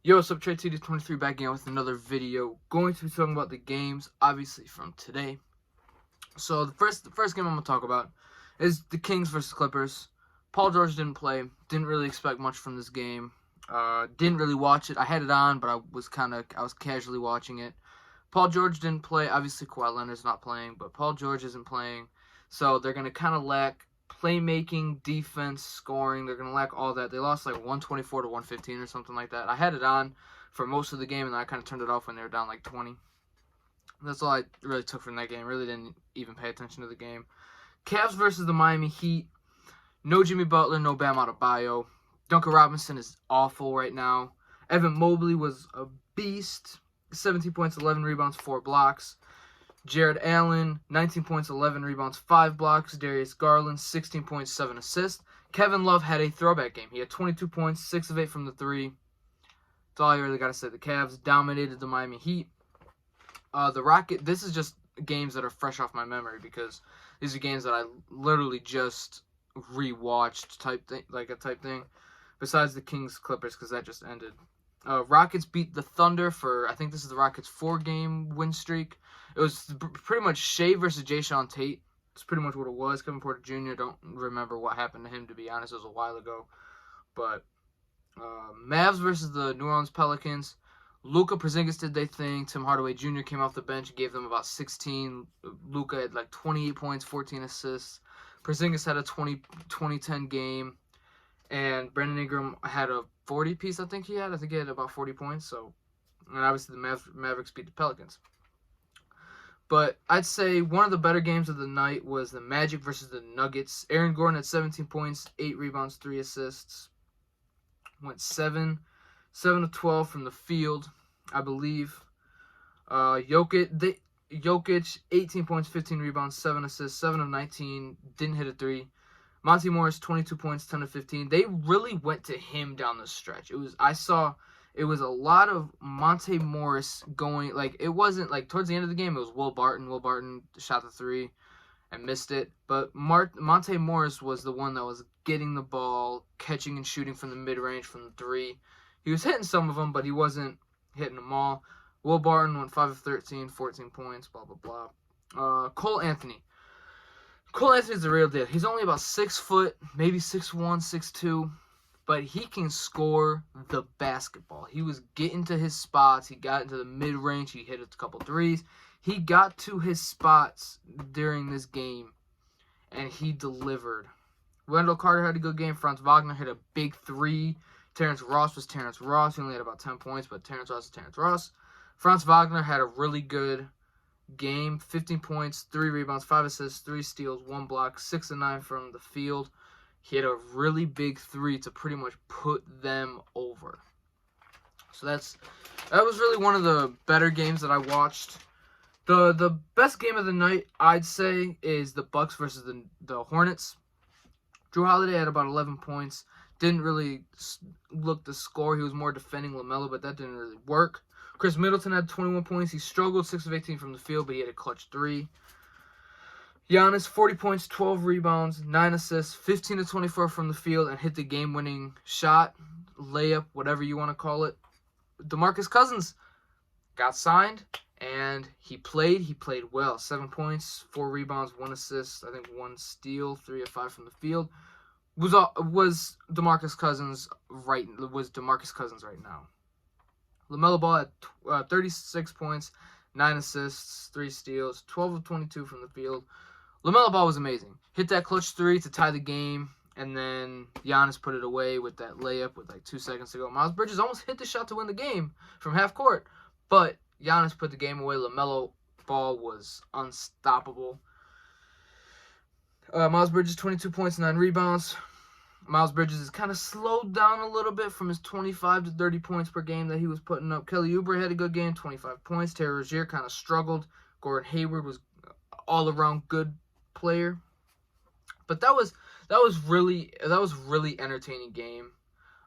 Yo, what's up, Trey TD23 back again with another video. Going to be talking about the games, obviously, from today. So the first game I'm going to talk about is the Kings versus Clippers. Paul George didn't play. Didn't really expect much from this game. Didn't really watch it. I had it on, but I was casually watching it. Paul George didn't play. Obviously, Kawhi Leonard's not playing, but Paul George isn't playing. So they're going to kind of lack playmaking, defense, scoring. They're going to lack all that. They lost like 124 to 115 or something like that. I had it on for most of the game, and then I kind of turned it off when they were down like 20. That's all I really took from that game. Really didn't even pay attention to the game. Cavs versus the Miami Heat. No Jimmy Butler, no Bam Adebayo. Duncan Robinson is awful right now. Evan Mobley was a beast. 17 points, 11 rebounds, 4 blocks. Jared Allen, 19 points, 11 rebounds, 5 blocks. Darius Garland, 16 points, 7 assists. Kevin Love had a throwback game. He had 22 points, 6 of 8 from the 3. That's all I really got to say. The Cavs dominated the Miami Heat. The Rocket, this is just games that are fresh off my memory because these are games that I literally just rewatched type thing. Besides the Kings Clippers, because that just ended. Rockets beat the Thunder for, I think this is the Rockets' 4-game win streak. It was pretty much Shea versus Jayshawn Tate. That's pretty much what it was. Kevin Porter Jr., don't remember what happened to him, to be honest. It was a while ago. But Mavs versus the New Orleans Pelicans. Luka Porzingis did their thing. Tim Hardaway Jr. came off the bench, gave them about 16. Luka had like 28 points, 14 assists. Porzingis had a 20-10 game. And Brandon Ingram had a 40-piece, I think he had. I think he had about 40 points. So, and obviously the Mavericks beat the Pelicans. But I'd say one of the better games of the night was the Magic versus the Nuggets. Aaron Gordon had 17 points, 8 rebounds, 3 assists. Went 7 of 12 from the field, I believe. Jokic, 18 points, 15 rebounds, 7 assists, 7 of 19. Didn't hit a 3. Monty Morris, 22 points, 10 of 15. They really went to him down the stretch. It was a lot of Monty Morris going, like, it wasn't, like, towards the end of the game, it was Will Barton. Will Barton shot the 3 and missed it. But Monty Morris was the one that was getting the ball, catching and shooting from the mid-range from the 3. He was hitting some of them, but he wasn't hitting them all. Will Barton went 5 of 13, 14 points, blah, blah, blah. Cole Anthony's the real deal. He's only about 6 foot, maybe 6'1", 6'2", but he can score the basketball. He was getting to his spots. He got into the mid-range. He hit a couple threes. He got to his spots during this game, and he delivered. Wendell Carter had a good game. Franz Wagner hit a big 3. Terrence Ross was Terrence Ross. He only had about 10 points, but Terrence Ross is Terrence Ross. Franz Wagner had a really good game. 15 points, 3 rebounds, 5 assists, 3 steals, 1 block, 6 of 9 from the field. He had a really big 3 to pretty much put them over. So that was really one of the better games that I watched. The best game of the night, I'd say, is the Bucks versus the Hornets. Drew Holiday had about 11 points. Didn't really look to score. He was more defending LaMelo, but that didn't really work. Chris Middleton had 21 points. He struggled 6 of 18 from the field, but he had a clutch 3. Giannis, 40 points, 12 rebounds, 9 assists, 15 to 24 from the field, and hit the game-winning shot, layup, whatever you want to call it. DeMarcus Cousins got signed, and he played well. 7 points, 4 rebounds, 1 assist, I think 1 steal, 3 of 5 from the field. Was DeMarcus Cousins right now. LaMelo Ball had 36 points, 9 assists, 3 steals, 12 of 22 from the field. LaMelo Ball was amazing. Hit that clutch 3 to tie the game, and then Giannis put it away with that layup with like 2 seconds to go. Miles Bridges almost hit the shot to win the game from half court, but Giannis put the game away. LaMelo Ball was unstoppable. Miles Bridges, 22 points, 9 rebounds. Miles Bridges has kind of slowed down a little bit from his 25 to 30 points per game that he was putting up. Kelly Oubre had a good game, 25 points. Terry Rozier kind of struggled. Gordon Hayward was all-around good player. But that was really entertaining game.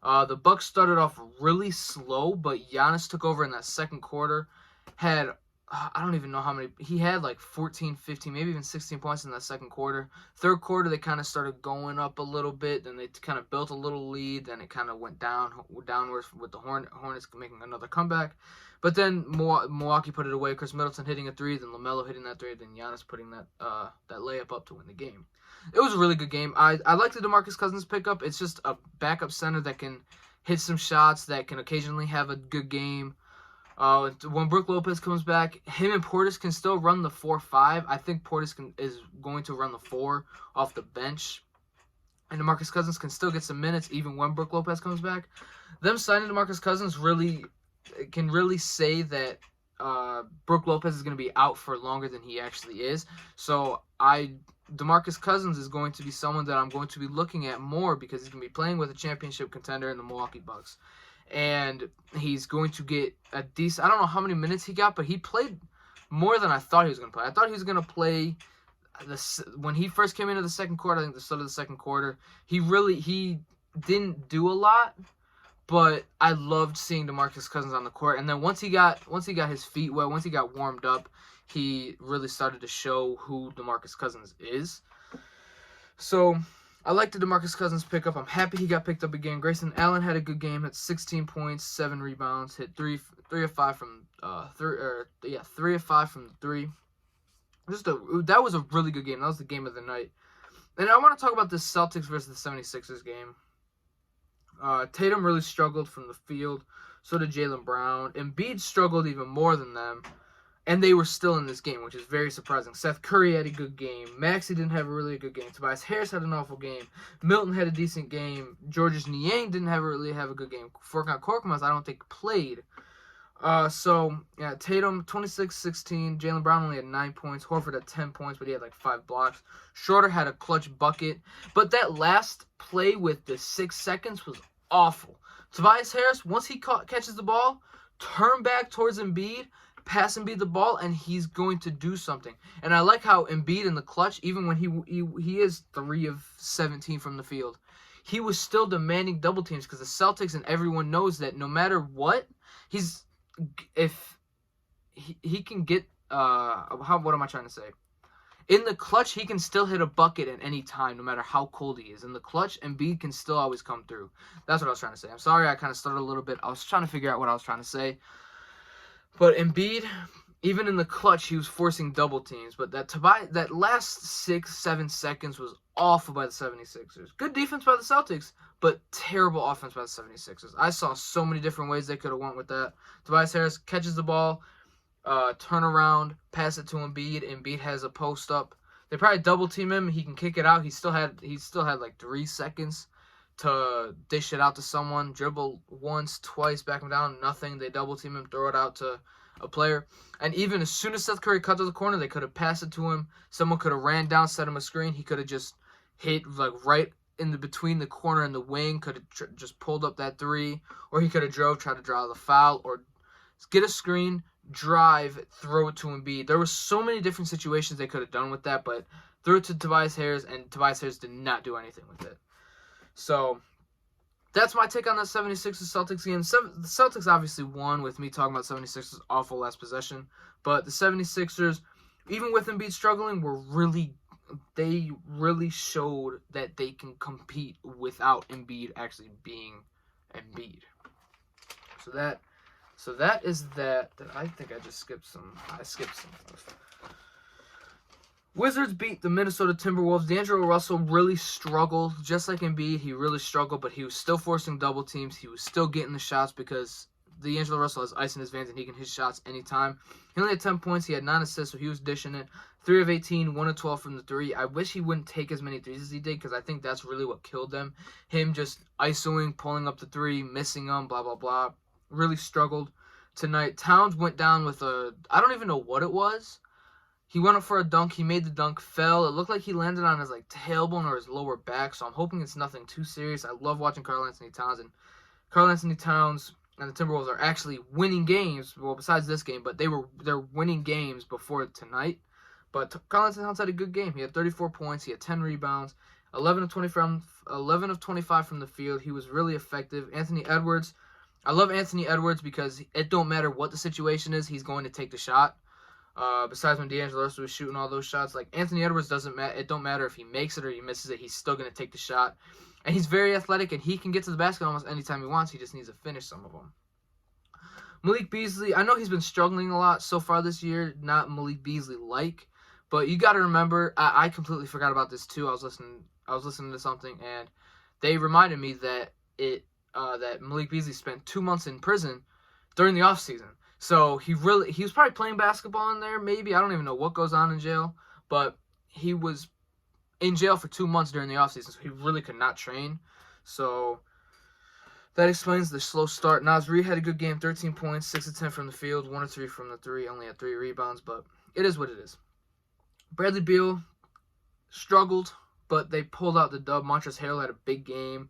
The Bucks started off really slow, but Giannis took over in that second quarter. Had I don't even know how many. He had like 14, 15, maybe even 16 points in that second quarter. Third quarter, they kind of started going up a little bit. Then they kind of built a little lead. Then it kind of went downwards with the Hornets making another comeback. But then Milwaukee put it away. Chris Middleton hitting a three. Then LaMelo hitting that three. Then Giannis putting that layup up to win the game. It was a really good game. I like the DeMarcus Cousins pickup. It's just a backup center that can hit some shots, that can occasionally have a good game. When Brook Lopez comes back, him and Portis can still run the 4-5. I think Portis is going to run the 4 off the bench. And DeMarcus Cousins can still get some minutes even when Brook Lopez comes back. Them signing DeMarcus Cousins can really say that Brook Lopez is going to be out for longer than he actually is. So DeMarcus Cousins is going to be someone that I'm going to be looking at more because he's going to be playing with a championship contender in the Milwaukee Bucks. And he's going to get a decent... I don't know how many minutes he got, but he played more than I thought he was going to play. I thought he was going to play... When he first came into the second quarter, I think the start of the second quarter, he didn't do a lot, but I loved seeing DeMarcus Cousins on the court. And then once he got his feet wet, once he got warmed up, he really started to show who DeMarcus Cousins is. So... I like the DeMarcus Cousins pickup. I'm happy he got picked up again. Grayson Allen had a good game. Had 16 points, 7 rebounds. Hit 3 of 5 from 3 of 5 from the 3. That was a really good game. That was the game of the night. And I want to talk about the Celtics versus the 76ers game. Tatum really struggled from the field. So did Jaylen Brown. Embiid struggled even more than them. And they were still in this game, which is very surprising. Seth Curry had a good game. Maxey didn't have a really good game. Tobias Harris had an awful game. Milton had a decent game. Georges Niang didn't really have a good game. Furkan Korkmaz, I don't think, played. Tatum, 26-16. Jaylen Brown only had 9 points. Horford had 10 points, but he had like 5 blocks. Schroeder had a clutch bucket. But that last play with the 6 seconds was awful. Tobias Harris, once he catches the ball, turn back towards Embiid, pass Embiid the ball, and he's going to do something. And I like how Embiid in the clutch, even when he is 3 of 17 from the field, he was still demanding double teams because the Celtics and everyone knows that no matter what, if he can get what am I trying to say? In the clutch, he can still hit a bucket at any time, no matter how cold he is. In the clutch, Embiid can still always come through. That's what I was trying to say. I'm sorry I kind of started a little bit. I was trying to figure out what I was trying to say. But Embiid, even in the clutch, he was forcing double teams. But that last 6-7 seconds was awful by the 76ers. Good defense by the Celtics, but terrible offense by the 76ers. I saw so many different ways they could have went with that. Tobias Harris catches the ball, turn around, pass it to Embiid. Embiid has a post up. They probably double team him. He can kick it out. He still had like 3 seconds to dish it out to someone, dribble once, twice, back him down, nothing. They double team him, throw it out to a player. And even as soon as Seth Curry cut to the corner, they could have passed it to him. Someone could have ran down, set him a screen. He could have just hit like right in between the corner and the wing, could have just pulled up that 3, or he could have tried to draw the foul, or get a screen, drive, throw it to Embiid. There were so many different situations they could have done with that, but threw it to Tobias Harris, and Tobias Harris did not do anything with it. So, that's my take on the 76ers Celtics game. The Celtics obviously won with me talking about 76ers awful last possession. But the 76ers, even with Embiid struggling, they really showed that they can compete without Embiid actually being Embiid. So that is that. I think I just skipped some. I skipped some stuff. Wizards beat the Minnesota Timberwolves. D'Angelo Russell really struggled, just like Embiid. He really struggled, but he was still forcing double teams. He was still getting the shots because D'Angelo Russell has ice in his veins and he can hit shots anytime. He only had 10 points. He had 9 assists, so he was dishing it. 3 of 18, 1 of 12 from the 3. I wish he wouldn't take as many threes as he did because I think that's really what killed them. Him just isoing, pulling up the 3, missing them, blah, blah, blah. Really struggled tonight. Towns went down with I don't even know what it was. He went up for a dunk. He made the dunk, fell. It looked like he landed on his tailbone or his lower back, so I'm hoping it's nothing too serious. I love watching Karl-Anthony Towns, and Karl-Anthony Towns and the Timberwolves are actually winning games. Well, besides this game, but they're winning games before tonight. But Karl-Anthony Towns had a good game. He had 34 points. He had 10 rebounds, 11 of 25 from the field. He was really effective. Anthony Edwards. I love Anthony Edwards because it don't matter what the situation is, he's going to take the shot. Besides when D'Angelo Russell was shooting all those shots, like Anthony Edwards doesn't matter. It don't matter if he makes it or he misses it. He's still gonna take the shot, and he's very athletic and he can get to the basket almost anytime he wants. He just needs to finish some of them. Malik Beasley, I know he's been struggling a lot so far this year. Not Malik Beasley like, but you got to remember, I completely forgot about this too. I was listening to something and they reminded me that that Malik Beasley spent 2 months in prison during the offseason. So he was probably playing basketball in there, maybe. I don't even know what goes on in jail, but he was in jail for 2 months during the offseason, so he really could not train. So that explains the slow start. Naz Reid had a good game, 13 points, 6 of 10 from the field, 1 of 3 from the three, only had 3 rebounds, but it is what it is. Bradley Beal struggled, but they pulled out the dub. Montrezl Harrell had a big game,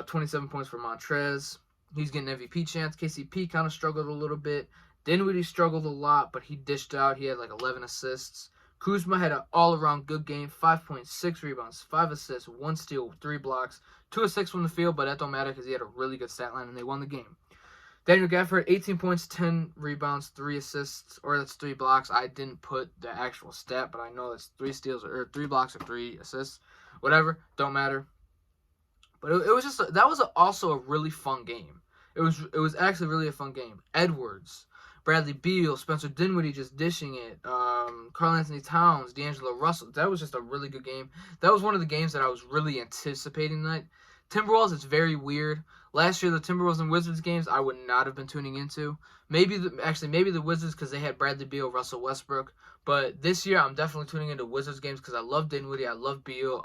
27 points for Montrez. He's getting MVP chance. KCP kind of struggled a little bit. Dinwiddie struggled a lot, but he dished out. He had like 11 assists. Kuzma had an all-around good game, 5.6 rebounds, 5 assists, 1 steal, 3 blocks, 2 of 6 from the field, but that don't matter because he had a really good stat line, and they won the game. Daniel Gafford, 18 points, 10 rebounds, 3 assists, or that's 3 blocks. I didn't put the actual stat, but I know it's 3 steals or 3 blocks or 3 assists. Whatever, don't matter. But it was just that was also a really fun game. It was actually really a fun game. Edwards, Bradley Beal, Spencer Dinwiddie just dishing it. Karl-Anthony Towns, D'Angelo Russell. That was just a really good game. That was one of the games that I was really anticipating tonight. Timberwolves, it's very weird. Last year, the Timberwolves and Wizards games, I would not have been tuning into. Maybe the Wizards because they had Bradley Beal, Russell Westbrook. But this year, I'm definitely tuning into Wizards games because I love Dinwiddie, I love Beal.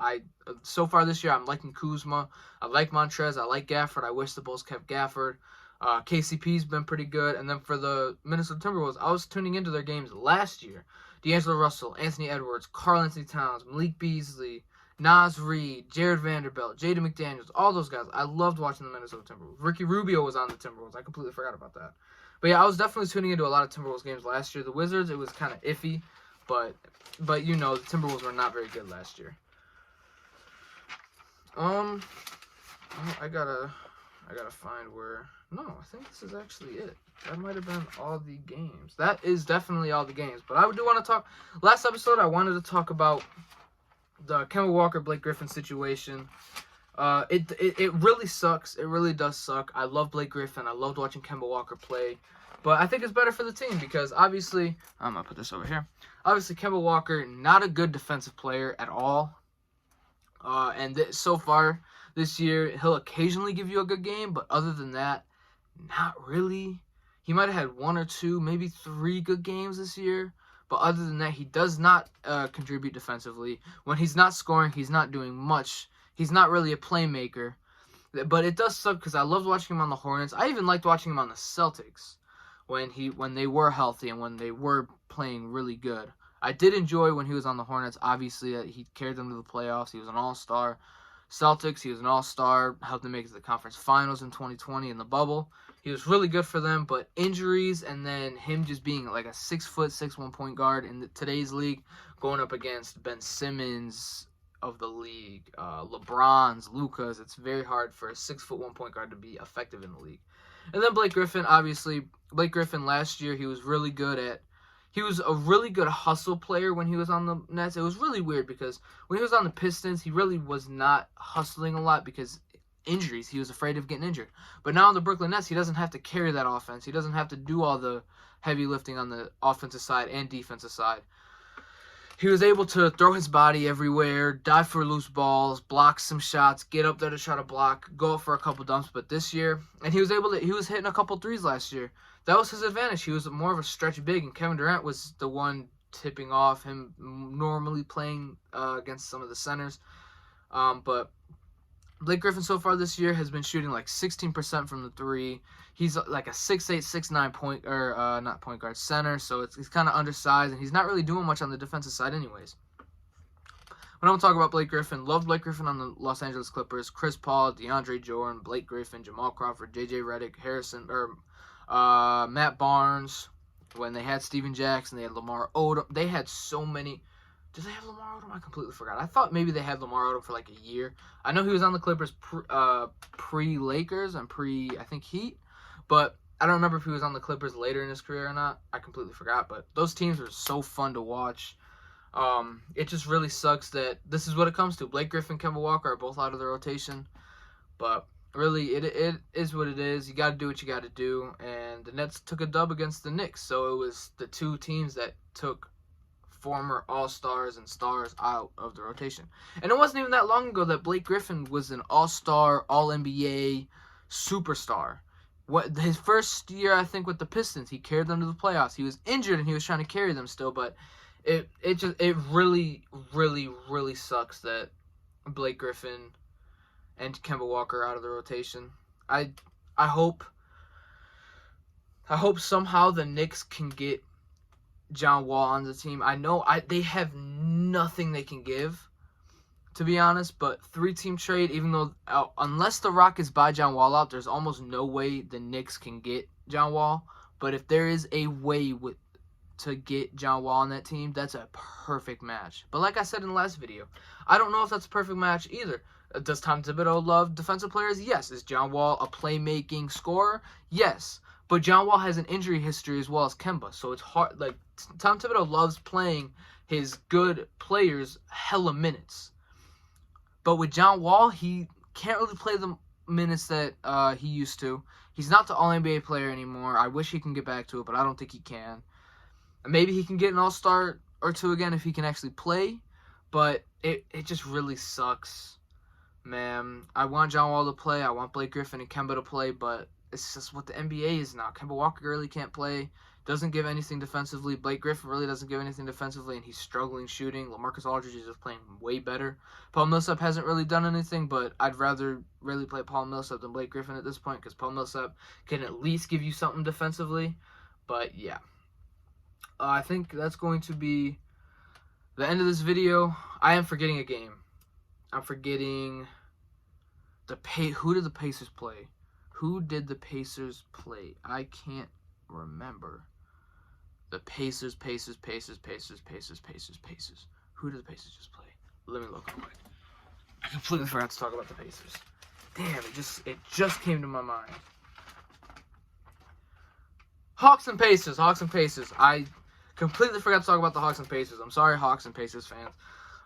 So far this year, I'm liking Kuzma. I like Montrez. I like Gafford. I wish the Bulls kept Gafford. KCP's been pretty good. And then for the Minnesota Timberwolves, I was tuning into their games last year. D'Angelo Russell, Anthony Edwards, Karl-Anthony Towns, Malik Beasley, Naz Reid, Jared Vanderbilt, Jaden McDaniels, all those guys. I loved watching the Minnesota Timberwolves. Ricky Rubio was on the Timberwolves. I completely forgot about that. But yeah, I was definitely tuning into a lot of Timberwolves games last year. The Wizards, it was kind of iffy, but you know, the Timberwolves were not very good last year. I gotta find where. No, I think this is actually it. That might have been all the games. That is definitely all the games. But I do want to talk. Last episode, I wanted to talk about the Kemba Walker Blake Griffin situation. It really sucks. It really does suck. I love Blake Griffin. I loved watching Kemba Walker play. But I think it's better for the team because obviously, I'm going to put this over here. Obviously, Kemba Walker, not a good defensive player at all. So far this year, he'll occasionally give you a good game. But other than that, not really. He might have had 1 or 2, maybe 3 good games this year. But other than that, he does not contribute defensively. When he's not scoring, he's not doing much. He's not really a playmaker. But it does suck because I loved watching him on the Hornets. I even liked watching him on the Celtics when they were healthy and when they were playing really good. I did enjoy when he was on the Hornets. Obviously, he carried them to the playoffs. He was an all-star. Celtics, he was an all-star. Helped them make it to the conference finals in 2020 in the bubble. He was really good for them, but injuries and then him just being like a 6', 6'1" point guard in today's league, going up against Ben Simmons of the league, LeBron's, Luka's, it's very hard for a 6'1" point guard to be effective in the league. And then Blake Griffin, obviously, Blake Griffin last year, he was a really good hustle player when he was on the Nets. It was really weird because when he was on the Pistons, he really was not hustling a lot because injuries. He was afraid of getting injured. But now on the Brooklyn Nets, he doesn't have to carry that offense. He doesn't have to do all the heavy lifting on the offensive side and defensive side. He was able to throw his body everywhere, dive for loose balls, block some shots, get up there to try to block, go up for a couple dumps. But this year, and he was hitting a couple threes last year. That was his advantage. He was more of a stretch big, and Kevin Durant was the one tipping off him normally playing against some of the centers. But Blake Griffin so far this year has been shooting like 16% from the three. He's like a 6'8", 6'9" not point guard, center. So he's kind of undersized, and he's not really doing much on the defensive side anyways. When I'm going to talk about Blake Griffin, loved Blake Griffin on the Los Angeles Clippers. Chris Paul, DeAndre Jordan, Blake Griffin, Jamal Crawford, J.J. Redick, Matt Barnes. When they had Steven Jackson, they had Lamar Odom. They had so many. Did they have Lamar Odom? I completely forgot. I thought maybe they had Lamar Odom for like a year. I know he was on the Clippers pre-Lakers and I think Heat. But I don't remember if he was on the Clippers later in his career or not. I completely forgot, but those teams are so fun to watch. It just really sucks that this is what it comes to. Blake Griffin, Kemba Walker are both out of the rotation, but really, it is what it is. You got to do what you got to do, and the Nets took a dub against the Knicks, so it was the two teams that took former All-Stars and stars out of the rotation. And it wasn't even that long ago that Blake Griffin was an All-Star, All-NBA superstar. His first year, I think, with the Pistons, he carried them to the playoffs. He was injured and he was trying to carry them still, but it really, really, really sucks that Blake Griffin and Kemba Walker are out of the rotation. I hope somehow the Knicks can get John Wall on the team. I know they have nothing they can give, to be honest, but 3-team trade, even though unless the Rockets buy John Wall out, there's almost no way the Knicks can get John Wall. But if there is a way to get John Wall on that team, that's a perfect match. But like I said in the last video, I don't know if that's a perfect match either. Does Tom Thibodeau love defensive players? Yes. Is John Wall a playmaking scorer? Yes. But John Wall has an injury history as well as Kemba, so it's hard. Like, Tom Thibodeau loves playing his good players hella minutes. But with John Wall, he can't really play the minutes that he used to. He's not the All-NBA player anymore. I wish he can get back to it, but I don't think he can. Maybe he can get an All-Star or two again if he can actually play, but it just really sucks, man. I want John Wall to play. I want Blake Griffin and Kemba to play, but it's just what the NBA is now. Kemba Walker really can't play. Doesn't give anything defensively. Blake Griffin really doesn't give anything defensively, and he's struggling shooting. LaMarcus Aldridge is just playing way better. Paul Millsap hasn't really done anything, but I'd rather really play Paul Millsap than Blake Griffin at this point because Paul Millsap can at least give you something defensively. But, yeah. I think that's going to be the end of this video. I am forgetting a game. I'm forgetting who did the Pacers play? Who did the Pacers play? I can't remember. The Pacers. Who did the Pacers just play? Let me look real quick. I completely forgot to talk about the Pacers. Damn, it just came to my mind. Hawks and Pacers. I completely forgot to talk about the Hawks and Pacers. I'm sorry, Hawks and Pacers fans.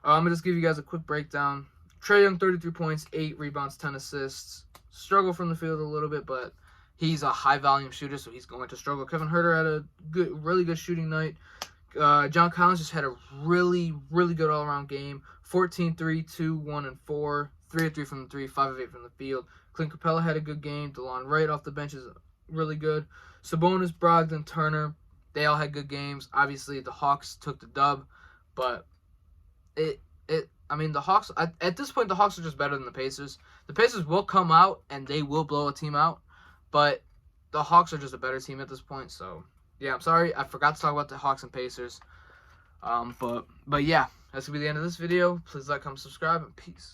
I'm going to just give you guys a quick breakdown. Trae Young, 33 points, 8 rebounds, 10 assists. Struggle from the field a little bit, but he's a high-volume shooter, so he's going to struggle. Kevin Huerter had a really good shooting night. John Collins just had a really, really good all-around game. 14-3, 2, 1, and 4. 3 of 3 from the 3, 5 of 8 from the field. Clint Capella had a good game. DeLon Wright off the bench is really good. Sabonis, Brogdon, Turner, they all had good games. Obviously, the Hawks took the dub, but the Hawks, at this point, the Hawks are just better than the Pacers. The Pacers will come out, and they will blow a team out, but the Hawks are just a better team at this point. So, yeah, I'm sorry. I forgot to talk about the Hawks and Pacers. But yeah, that's going to be the end of this video. Please like, comment, subscribe, and peace.